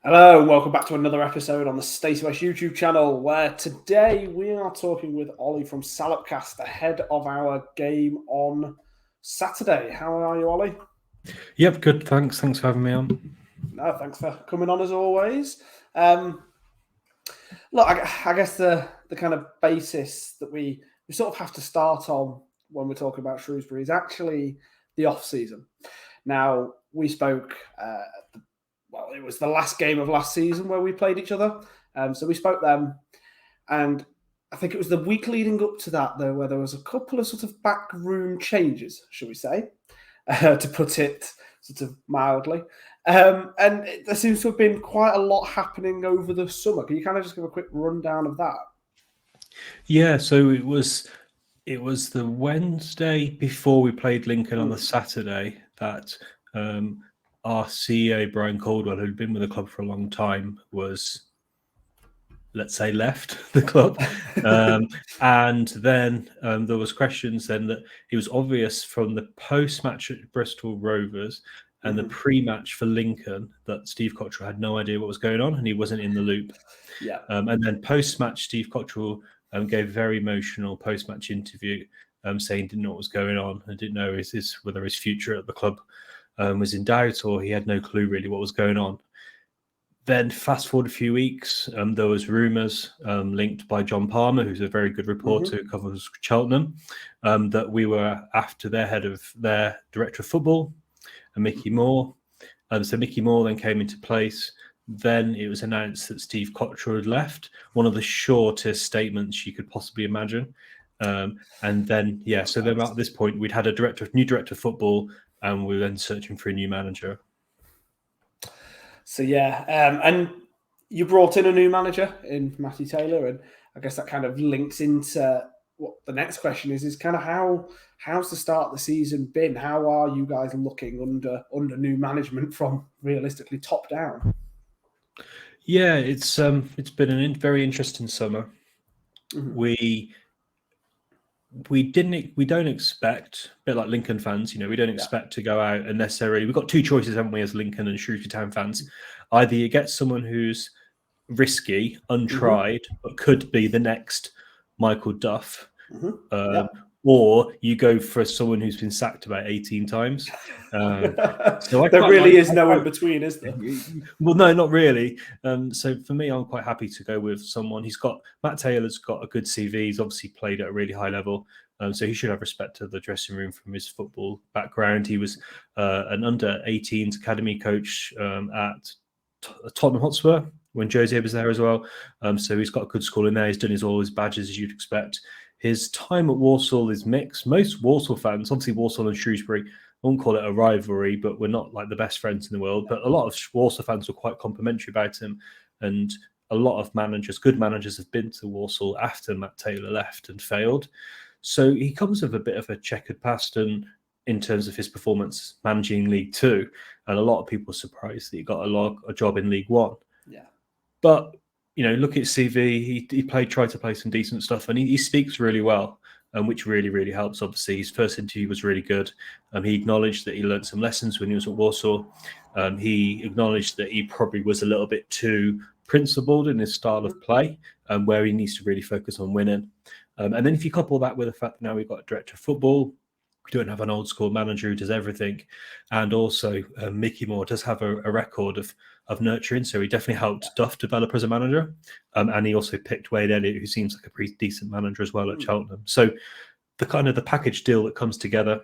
Hello, and welcome back to another episode on the Stacey West YouTube channel, where today we are talking with Ollie from Salopcast ahead of our game on Saturday. How are you, Ollie? Yep, good. Thanks for having me on. No, thanks for coming on as always. Look, I guess the kind of basis that we sort of have to start on when we're talking about Shrewsbury is actually the off-season. Now, we spoke it was the last game of last season where we played each other. So we spoke then, and I think it was the week leading up to that, though, where there was a couple of sort of backroom changes, shall we say, to put it sort of mildly. And there seems to have been quite a lot happening over the summer. Can you kind of just give a quick rundown of that? Yeah, so it was the Wednesday before we played Lincoln on the Saturday that our CEO, Brian Caldwell, who'd been with the club for a long time, was, let's say, left the club. And then there was questions then that it was obvious from the post-match at Bristol Rovers and the pre-match for Lincoln that Steve Cottrell had no idea what was going on and he wasn't in the loop. Yeah. And then post-match, Steve Cottrell gave a very emotional post-match interview saying he didn't know what was going on and didn't know whether his future at the club was in doubt, or he had no clue really what was going on. Then fast forward a few weeks, there was rumours linked by John Palmer, who's a very good reporter who covers Cheltenham, that we were after their director of football, Mickey Moore. So Mickey Moore then came into place. Then it was announced that Steve Cottrell had left, one of the shortest statements you could possibly imagine. And then, so then at this point, we'd had a new director of football, and we were then searching for a new manager. So, and you brought in a new manager in Matty Taylor, and I guess that kind of links into what the next question is kind of how's the start of the season been? How are you guys looking under new management from realistically top down? Yeah, it's been a very interesting summer. We don't expect, a bit like Lincoln fans, we don't expect to go out and necessarily. We've got two choices, haven't we, as Lincoln and Shrewsbury Town fans? Either you get someone who's risky, untried, but could be the next Michael Duff, or you go for someone who's been sacked about 18 times. So there really is no in between, is there? Well, no, not really. So for me, I'm quite happy to go with someone. Matt Taylor's got a good CV. He's obviously played at a really high level. So he should have respect to the dressing room from his football background. He was an under-18s academy coach at Tottenham Hotspur when Jose was there as well. So he's got a good school in there. He's done all his badges, as you'd expect. His time at Walsall is mixed. Most Walsall fans, obviously Walsall and Shrewsbury, I won't call it a rivalry, but we're not like the best friends in the world. But a lot of Walsall fans were quite complimentary about him. And a lot of good managers have been to Walsall after Matt Taylor left and failed. So he comes with a bit of a checkered past and in terms of his performance managing League Two. And a lot of people are surprised that he got a job in League One. Yeah. But look at CV. He tried to play some decent stuff, and he speaks really well, which really, really helps. Obviously, his first interview was really good. He acknowledged that he learned some lessons when he was at Walsall. He acknowledged that he probably was a little bit too principled in his style of play, where he needs to really focus on winning. And then if you couple that with the fact that now we've got a director of football, we don't have an old school manager who does everything, and also Mickey Moore does have a record of nurturing, so he definitely helped Duff develop as a manager, and he also picked Wade Elliott, who seems like a pretty decent manager as well at Cheltenham. So the package deal that comes together,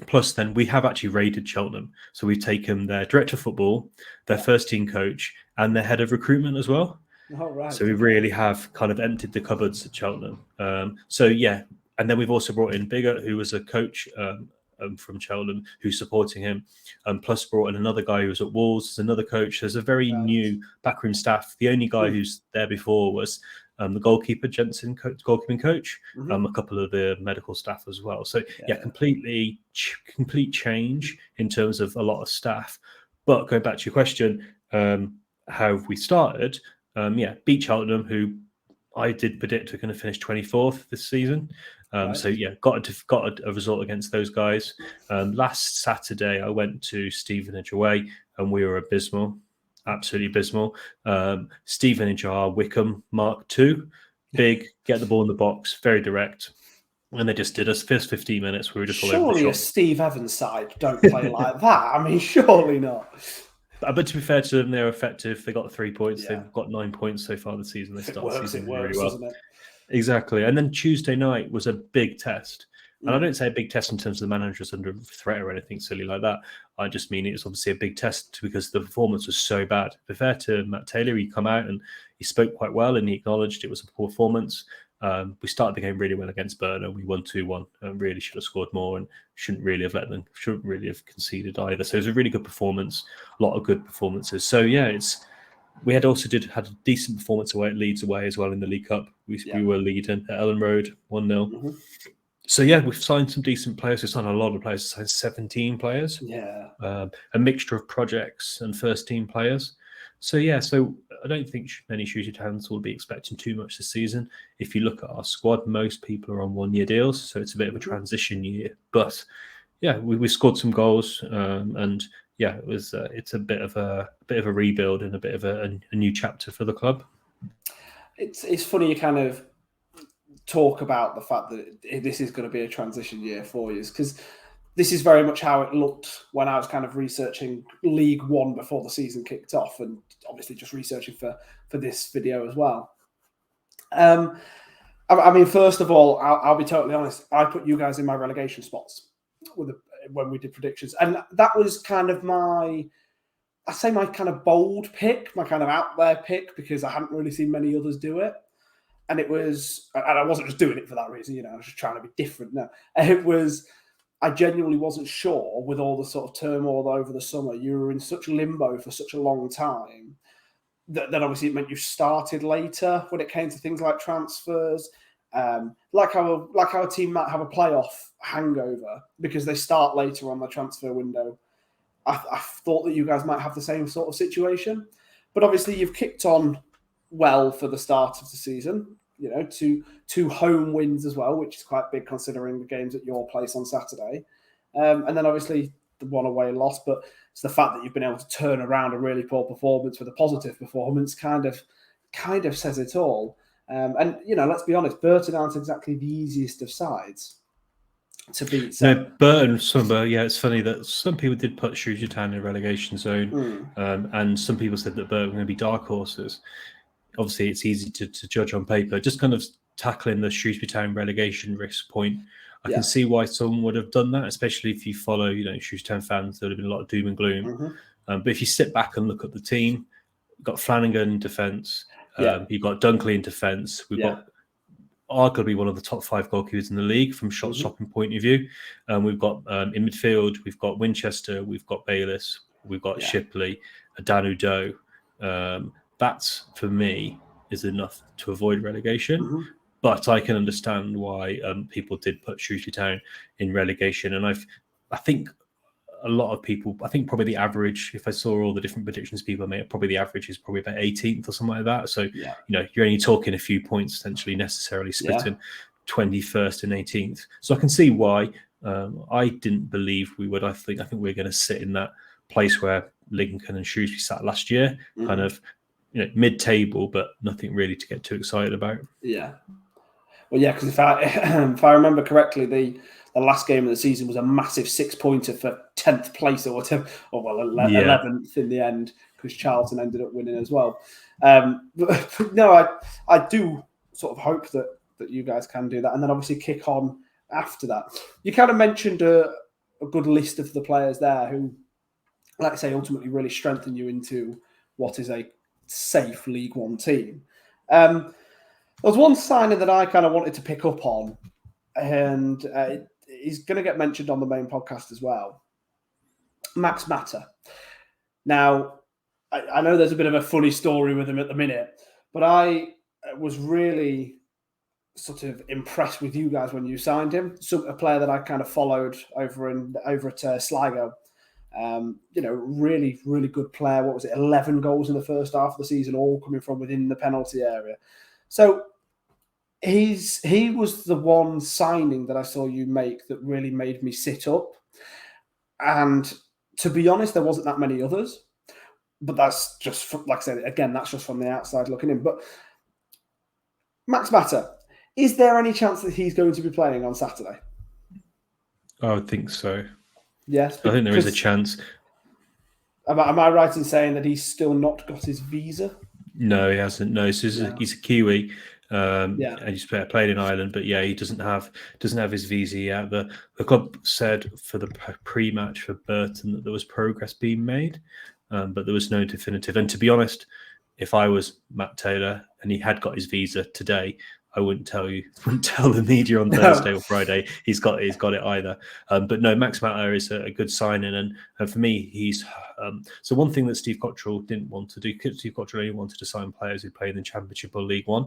plus then we have actually raided Cheltenham, so we've taken their director of football, their first team coach, and their head of recruitment as well. Oh, right. So we really have kind of emptied the cupboards at Cheltenham. And then we've also brought in Bigger, who was a coach from Cheltenham, who's supporting him, plus brought in another guy who was at Wolves as another coach. There's a very new backroom staff. The only guy who's there before was the goalkeeper, Jensen, goalkeeping coach, a couple of the medical staff as well. So complete change in terms of a lot of staff. But going back to your question, how have we started? Beat Cheltenham, who I did predict are going to finish 24th this season. Right. So yeah, got a result against those guys. Last Saturday, I went to Stevenage away, and we were abysmal, absolutely abysmal. Stevenage are Wickham Mark II, big, get the ball in the box, very direct. And they just did us. First 15 minutes, we were just all over the Surely shop. a Steve Evans side don't play like that. I mean, surely not. But to be fair to them, they're effective. They got 3 points. Yeah. They've got 9 points so far this season. They If it started the works, season it works, really well. doesn't it? Exactly. And then Tuesday night was a big test. And I don't say a big test in terms of the manager's under threat or anything silly like that. I just mean it's obviously a big test because the performance was so bad. To be fair to Matt Taylor, he come out and he spoke quite well and he acknowledged it was a poor performance. We started the game really well against Burner. We won 2-1 and really should have scored more and shouldn't really have conceded either. So it was a really good performance, a lot of good performances. So yeah, we had a decent performance away at Leeds away as well in the League Cup. We were leading at Ellen Road 1-0. So yeah, we've signed some decent players. We've signed a lot of players. We've signed 17 players. Yeah. A mixture of projects and first team players. So yeah, so I don't think many Shrewsbury Towns will be expecting too much this season. If you look at our squad, most people are on 1-year deals, so it's a bit of a transition year. But yeah, we scored some goals, and yeah, it's a bit of a rebuild and a bit of a new chapter for the club. It's funny you kind of talk about the fact that this is going to be a transition year for you, because this is very much how it looked when I was kind of researching League One before the season kicked off, and obviously just researching for this video as well. I mean, first of all, I'll be totally honest. I put you guys in my relegation spots when we did predictions, and that was kind of my kind of bold pick, my kind of out there pick, because I hadn't really seen many others do it. And I wasn't just doing it for that reason, I was just trying to be different. No, I genuinely wasn't sure with all the sort of turmoil over the summer. You were in such limbo for such a long time that obviously it meant you started later when it came to things like transfers. Like our team might have a playoff hangover because they start later on the transfer window. I thought that you guys might have the same sort of situation. But obviously you've kicked on well for the start of the season. Two home wins as well, which is quite big considering the games at your place on Saturday. And then obviously the one away loss, but it's the fact that you've been able to turn around a really poor performance with a positive performance kind of says it all. And let's be honest, Burton aren't exactly the easiest of sides to beat. So. No, Burton, it's funny that some people did put Shrewsbury Town in a relegation zone, and some people said that Burton were going to be dark horses. Obviously, it's easy to judge on paper. Just kind of tackling the Shrewsbury Town relegation risk point, I can see why someone would have done that, especially if you follow, Shrewsbury Town fans. There would have been a lot of doom and gloom. But if you sit back and look at the team, you've got Flanagan in defence, you've got Dunkley in defence, we've got arguably one of the top 5 goalkeepers in the league from shot stopping point of view. We've got in midfield, we've got Winchester, we've got Bayliss, we've got Shipley, Danu Doe. That, for me, is enough to avoid relegation. But I can understand why people did put Shrewsbury Town in relegation. And I think a lot of people, I think probably the average, if I saw all the different predictions people made, probably the average is probably about 18th or something like that. So, you're only talking a few points essentially necessarily splitting 21st and 18th. So I can see why. I didn't believe we would. I think we're going to sit in that place where Lincoln and Shrewsbury sat last year, kind of mid-table, but nothing really to get too excited about. Yeah. Well, yeah, because if I remember correctly, the last game of the season was a massive 6-pointer for 10th place or whatever, 11th in the end, because Charlton ended up winning as well. But no, I do sort of hope that you guys can do that, and then obviously kick on after that. You kind of mentioned a good list of the players there who, like I say, ultimately really strengthen you into what is a safe League One team. There was one signing that I kind of wanted to pick up on, and he's going to get mentioned on the main podcast as well. Max Mata. Now, I know there's a bit of a funny story with him at the minute, but I was really sort of impressed with you guys when you signed him. A player that I kind of followed over at Sligo. Really, really good player. What was it? 11 goals in the first half of the season, all coming from within the penalty area. So he was the one signing that I saw you make that really made me sit up. And to be honest, there wasn't that many others. But that's just, like I said, again, that's just from the outside looking in. But Max Mata, is there any chance that he's going to be playing on Saturday? I would think so. Yes. I think there is a chance. Am I right in saying that he's still not got his visa? No, he hasn't. No, so he's a Kiwi. And he's played in Ireland, but he doesn't have his visa yet. The club said for the pre-match for Burton that there was progress being made, but there was no definitive. And to be honest, if I was Matt Taylor and he had got his visa today, I wouldn't tell the media on Thursday or Friday he's got it either. But no, Max Mata is a good signing, and for me, he's so one thing that Steve Cottrell didn't want to do. Steve Cottrell only wanted to sign players who play in the Championship or League One,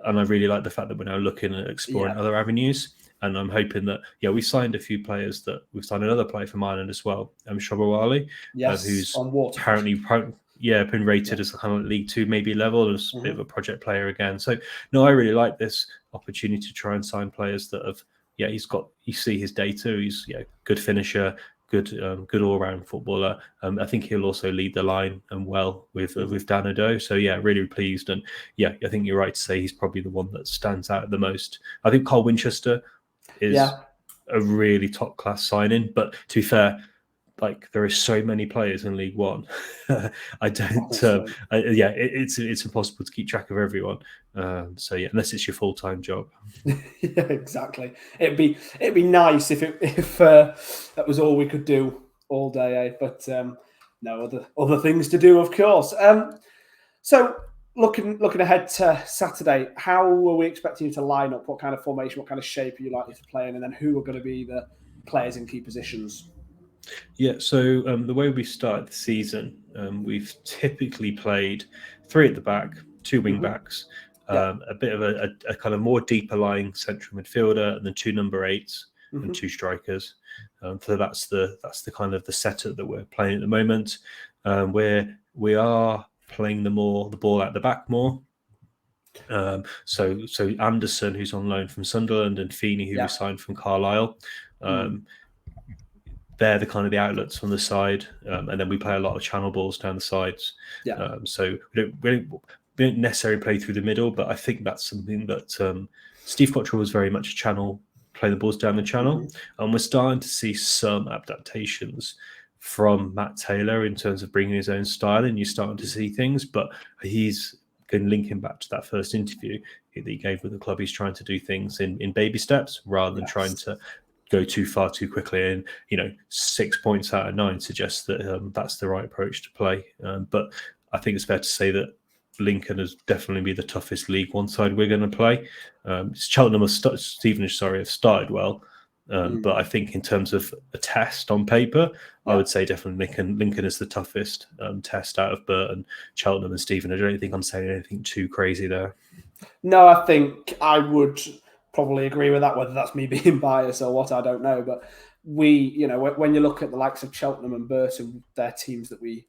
and I really like the fact that we're now looking at exploring other avenues. And I'm hoping that we signed a few players. That we've signed another player from Ireland as well, Ollie, who's apparently been rated as kind of League Two maybe level, as a bit of a project player again. So no, I really like this opportunity to try and sign players that have you see his data. He's good finisher, good all round footballer. I think he'll also lead the line and well with Danado. So really pleased, and I think you're right to say he's probably the one that stands out the most. I think Carl Winchester is a really top class signing, but to be fair, there are so many players in League One. I don't. It's impossible to keep track of everyone. Unless it's your full time job. Yeah, exactly. It'd be nice if that was all we could do all day. But no other things to do, of course. So looking ahead to Saturday, how are we expecting you to line up? What kind of formation? What kind of shape are you likely to play in? And then who are going to be the players in key positions? Yeah, so the way we started the season, we've typically played 3 at the back, 2 wing backs, a bit of a kind of more deeper lying central midfielder, and then 2 number 8s and 2 strikers. So that's the kind of the setup that we're playing at the moment. We are playing the ball at the back more. So Anderson, who's on loan from Sunderland, and Feeney, who we signed from Carlisle. They're the kind of the outlets from the side, and then we play a lot of channel balls down the sides. So we don't necessarily play through the middle, but I think that's something that Steve Cottrell was very much a channel, play the balls down the channel, and we're starting to see some adaptations from Matt Taylor in terms of bringing his own style, and you're starting to see things. But he's going linking back to that first interview that he gave with the club. He's trying to do things in baby steps rather than trying to go too far too quickly, and 6 points out of 9 suggests that that's the right approach to play. But I think it's fair to say that Lincoln has definitely been the toughest League One side we're going to play. Cheltenham Stevenage have started well, but I think in terms of a test on paper, I would say definitely Lincoln is the toughest test out of Burton, Cheltenham and Stevenage. I don't think I'm saying anything too crazy there. No, I think I would probably agree with that. Whether that's me being biased or what, I don't know. But when you look at the likes of Cheltenham and Burton, they're teams that we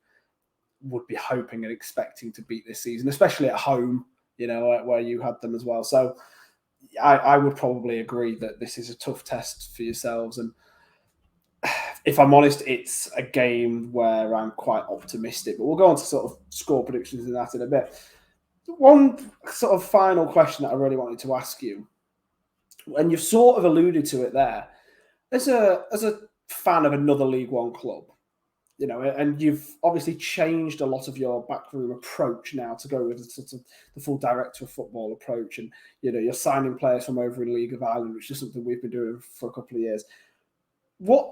would be hoping and expecting to beat this season, especially at home, where you had them as well. So I would probably agree that this is a tough test for yourselves. And if I'm honest, it's a game where I'm quite optimistic. But we'll go on to sort of score predictions and that in a bit. One sort of final question that I really wanted to ask you, and you've sort of alluded to it there, as a fan of another League One club, and you've obviously changed a lot of your backroom approach now to go with sort of the full director of football approach, and you're signing players from over in League of Ireland, which is something we've been doing for a couple of years.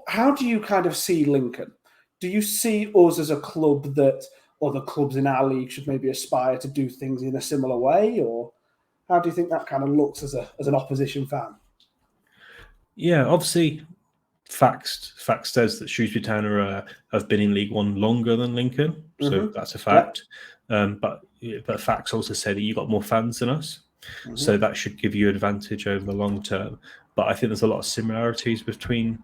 How do you kind of see Lincoln? Do you see us as a club that other clubs in our league should maybe aspire to do things in a similar way, or how do you think that kind of looks as an opposition fan? Yeah, obviously, facts says that Shrewsbury Town have been in League One longer than Lincoln, so that's a fact. But facts also say that you got more fans than us, so that should give you advantage over the long term. But I think there's a lot of similarities between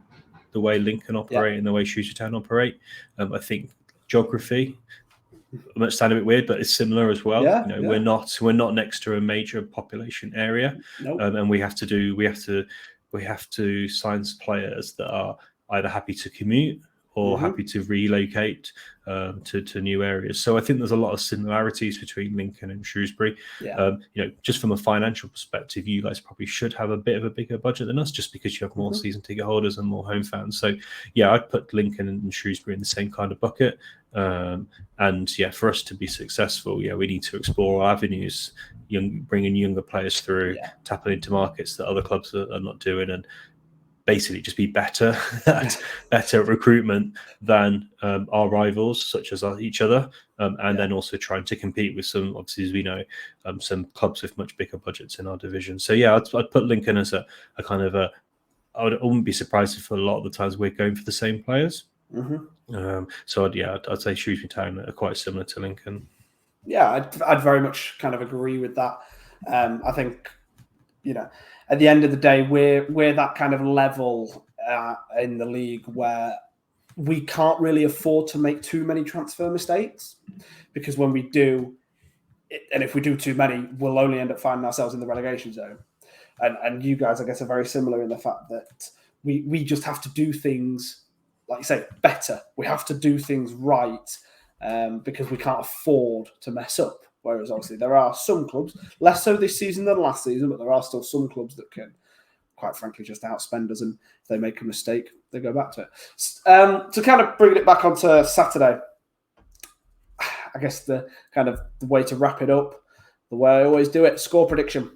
the way Lincoln operate and the way Shrewsbury Town operate. I think geography might sound a bit weird, but it's similar as well. We're not next to a major population area, and we have to sign players that are either happy to commute or happy to relocate to new areas. So I think there's a lot of similarities between Lincoln and Shrewsbury. Just from a financial perspective, you guys probably should have a bit of a bigger budget than us, just because you have more season ticket holders and more home fans. So I'd put Lincoln and Shrewsbury in the same kind of bucket. For us to be successful, we need to explore our avenues, bringing younger players through, tapping into markets that other clubs are not doing, and basically just be better at recruitment than our rivals, such as each other, then also trying to compete with some, obviously, as we know, some clubs with much bigger budgets in our division. So I'd put Lincoln as a kind of I wouldn't be surprised if a lot of the times we're going for the same players. So I'd say Shrewsbury Town are quite similar to Lincoln. I'd very much kind of agree with that. I think at the end of the day, we're that kind of level in the league where we can't really afford to make too many transfer mistakes, because when we do, and if we do too many, we'll only end up finding ourselves in the relegation zone. And you guys, I guess, are very similar in the fact that we just have to do things, like you say, better. We have to do things right because we can't afford to mess up. Whereas obviously there are some clubs, less so this season than last season, but there are still some clubs that can, quite frankly, just outspend us. And if they make a mistake, they go back to it. To kind of bring it back onto Saturday, I guess the way to wrap it up, the way I always do it, score prediction.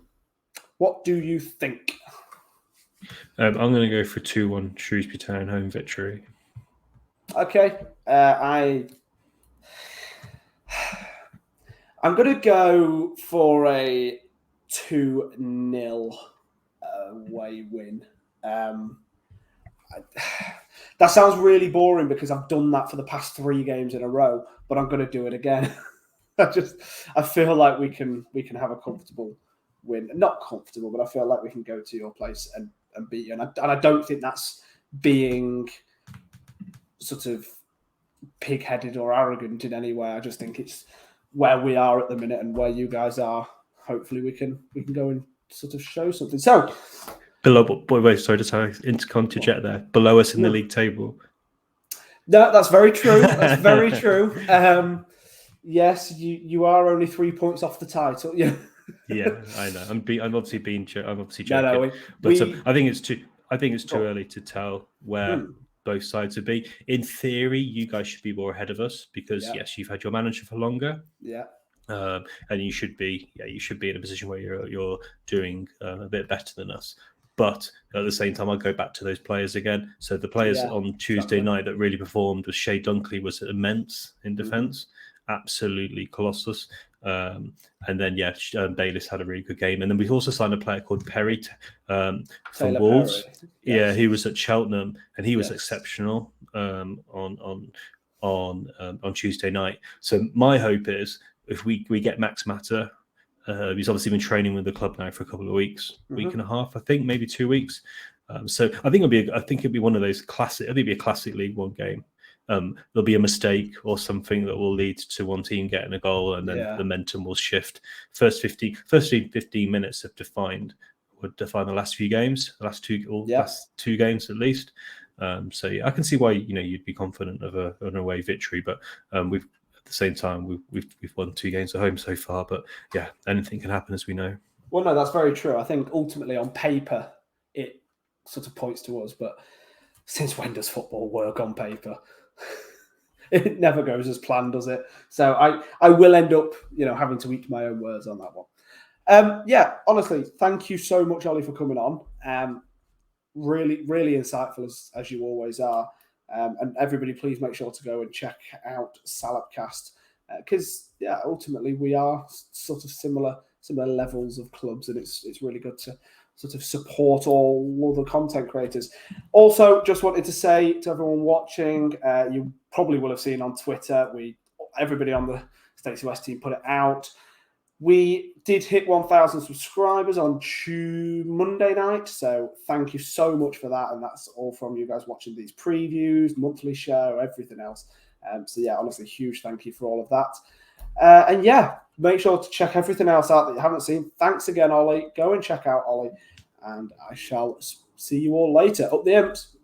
What do you think? I'm going to go for 2-1 Shrewsbury Town home victory. Okay. I'm going to go for a 2-0 away win. That sounds really boring because I've done that for the past 3 games in a row, but I'm going to do it again. I feel like we can have a comfortable win. Not comfortable, but I feel like we can go to your place and beat you. And I don't think that's being sort of pig-headed or arrogant in any way. I just think it's where we are at the minute and where you guys are. Hopefully we can go and sort of show something. So sorry to interject there. Below us in the league table. No, that's very true. That's very true. Yes, you are only 3 points off the title. Yeah. Yeah, I know. I'm obviously joking. No, I think it's too early to tell where both sides would be. In theory, you guys should be more ahead of us because yes, you've had your manager for longer. Yeah. And you should be in a position where you're doing a bit better than us. But at the same time, I'll go back to those players again. So the players on Tuesday night that really performed was Shea Dunkley was immense in defence, absolutely colossus. And then Bayliss had a really good game. And then we also signed a player called Perry from Wolves. Perry. Yes. He was at Cheltenham and he was exceptional on Tuesday night. So my hope is if we get Max Matter. He's obviously been training with the club now for a couple of weeks, week and a half, I think, maybe 2 weeks. So I think it'll be one of those classic. I think it'll be a classic League One game. There'll be a mistake or something that will lead to one team getting a goal, and then the momentum will shift. First 15 minutes would define the last few games, last two games at least. So I can see why you'd be confident of an away victory, but we've. At the same time, we've won 2 games at home so far, but anything can happen, as we know. Well, no, that's very true. I think ultimately on paper, it sort of points to us, but since when does football work on paper? It never goes as planned, does it? So I will end up, having to eat my own words on that one. Honestly, thank you so much, Ollie, for coming on. Really, really insightful as you always are. And everybody, please make sure to go and check out Salopcast because, ultimately we are sort of similar levels of clubs, and it's really good to sort of support all the content creators. Also, just wanted to say to everyone watching, you probably will have seen on Twitter, everybody on the Stacey West team put it out. We did hit 1,000 subscribers on Monday night, so thank you so much for that. And that's all from you guys watching these previews, monthly show, everything else. So yeah, honestly, huge thank you for all of that. And yeah, make sure to check everything else out that you haven't seen. Thanks again, Ollie. Go and check out Ollie, and I shall see you all later. Up the imps.